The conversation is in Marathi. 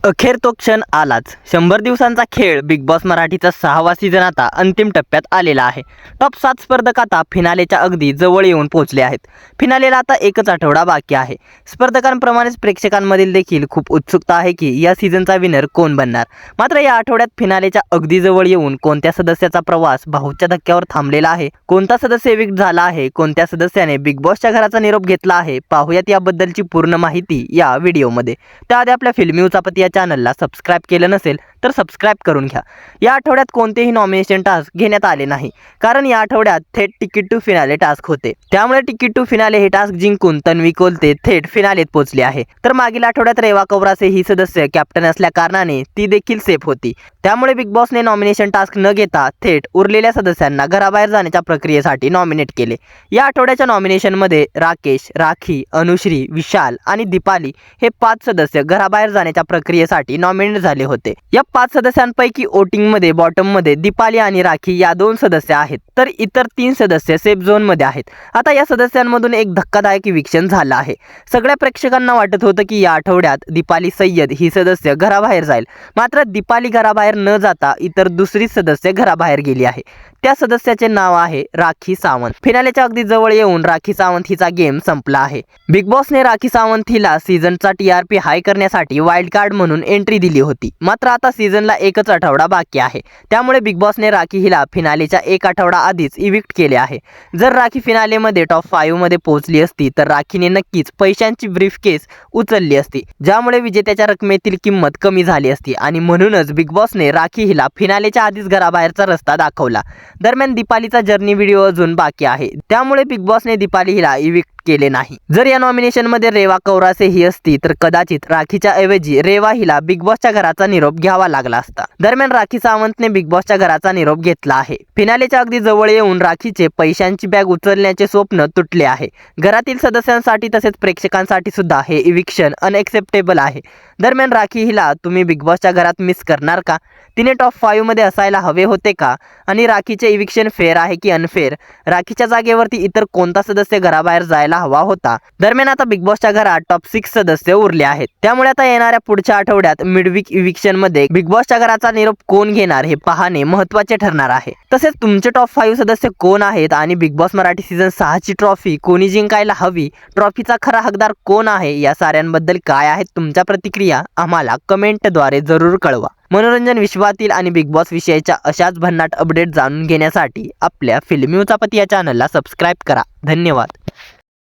अखेर तो क्षण आलाच. 100 दिवसांचा खेळ बिग बॉस मराठीचा 6वा सीझन आता अंतिम टप्प्यात आलेला आहे. टॉप 7 स्पर्धक आता फिनालेच्या अगदी जवळ येऊन पोहोचले आहेत. फिनालेला आता एकच आठवडा बाकी आहे. स्पर्धकांप्रमाणेच प्रेक्षकांमधील देखील खूप उत्सुकता आहे की या सीझनचा विनर कोण बनणार. मात्र या आठवड्यात फिनालेच्या अगदी जवळ येऊन कोणत्या सदस्याचा प्रवास भाऊच्या धक्क्यावर थांबलेला आहे, कोणता सदस्य एविक्ट झाला आहे, कोणत्या सदस्याने बिग बॉसच्या घराचा निरोप घेतला आहे, पाहूयात याबद्दलची पूर्ण माहिती या व्हिडिओमध्ये. त्याआधी आपल्या फिल्मी उचापती या चॅनलला सबस्क्राईब केलं नसेल तर सबस्क्राईब करून घ्या. या आठवड्यात कोणतेही नॉमिनेशन टास्क घेण्यात आले नाही, कारण या आठवड्यात थेट तिकीट टू फिनाले टास्क होते. त्यामुळे तिकीट टू फिनाले हे टास्क जिंकून तन्वी कोलते थेट फिनालेत पोहोचली आहे. तर मागील आठवड्यात रेवा कवरासे ही सदस्य कॅप्टन असल्या कारणाने ती देखील सेफ होती. त्यामुळे बिग बॉसने नॉमिनेशन टास्क न घेता थेट उरलेल्या सदस्यांना घराबाहेर जाण्याच्या प्रक्रियेसाठी नॉमिनेट केले. या आठवड्याच्या नॉमिनेशनमध्ये राकेश, राखी, अनुश्री, विशाल आणि दीपाली हे 5 सदस्य घराबाहेर जाण्याच्या प्रक्रियेसाठी नॉमिनेट झाले होते. या 5 सदस्यांपैकी वोटिंगमध्ये बॉटममध्ये दीपाली आणि राखी या 2 सदस्य आहेत, तर इतर 3 सदस्य सेफ झोनमध्ये आहेत. आता या सदस्यांमधून एक धक्कादायक इविक्शन झालं आहे. सगळ्या प्रेक्षकांना वाटत होतं की या आठवड्यात दीपाली सय्यद ही सदस्य घराबाहेर जाईल. मात्र दीपाली घराबाहेर न जाता इतर दुसरी सदस्य घराबाहेर गेली आहे. त्या सदस्याचे नाव आहे राखी सावंत. फिनालेच्या अगदी जवळ येऊन राखी सावंत हिचा गेम संपला आहे. बिग बॉसने राखी सावंत हिला सीझनचा TRP हाय करण्यासाठी वाईल्ड कार्ड म्हणून एंट्री दिली होती. मात्र आता सीझनला एकच आठवडा बाकी आहे. त्यामुळे बिग बॉसने राखी हिला फिनालेच्या एक आठवडा आधीच इविक्ट केले आहे. जर राखी फिनालेमध्ये टॉप 5 मध्ये पोहोचली असती तर राखीने नक्कीच पैशांची ब्रीफकेस उचलली असती, ज्यामुळे विजेत्याच्या रकमेतील किंमत कमी झाली असती आणि म्हणूनच बिग बॉसने राखी हिला फिनालेच्या आधीच घराबाहेरचा रस्ता दाखवला. दरम्यान दीपालीचा जर्नी व्हिडिओ अजून बाकी आहे, त्यामुळे बिग बॉसने दीपाली हिला इविक्ट केले नाही. जर या नॉमिनेशन मध्ये रेवा कवरासे ही असती तर कदाचित राखीच्या ऐवजी रेवा हिला बिग बॉसच्या घराचा निरोप घ्यावा लागला असता. दरम्यान राखी सावंतने बिग बॉसच्या घराचा निरोप घेतला आहे. फिनालेच्या अगदी जवळ येऊन राखीचे पैशांची बॅग उचलण्याचे स्वप्न तुटले आहे. घरातील सदस्यांसाठी तसेच प्रेक्षकांसाठी सुद्धा हे इविक्शन अनएक्सेप्टेबल आहे. दरम्यान राखी हिला तुम्ही बिग बॉसच्या घरात मिस करणार का? तिने टॉप 5 मध्ये असायला हवे होते का? आणि राखीचे इविक्शन फेअर आहे की अनफेअर? राखीच्या जागेवरती इतर कोणता सदस्य घराबाहेर जायला हवा होता? दरम्यान आता बिग बॉसच्या घरात टॉप 6 सदस्य उरले आहेत. त्यामुळे आता येणाऱ्या पुढच्या आठवड्यात मिडवीक इविक्शन मध्ये बिग बॉसच्या घराचा निरोप कोण घेणार हे पाहणे महत्त्वाचे ठरणार आहे. तसेच तुमचे टॉप 5 सदस्य कोण आहेत आणि बिग बॉस मराठी सीझन 6 ची ट्रॉफी कोणी जिंकायला हवी, ट्रॉफीचा खरा हकदार कोण आहे, या साऱ्यांबद्दल काय आहेत तुमच्या प्रतिक्रिया आम्हाला कमेंटद्वारे जरूर कळवा. मनोरंजन विश्वातील आणि बिग बॉस विषयाच्या अशाच भन्नाट अपडेट जाणून घेण्यासाठी आपल्या फिल्मी उचापती या चॅनलला सबस्क्राईब करा. धन्यवाद.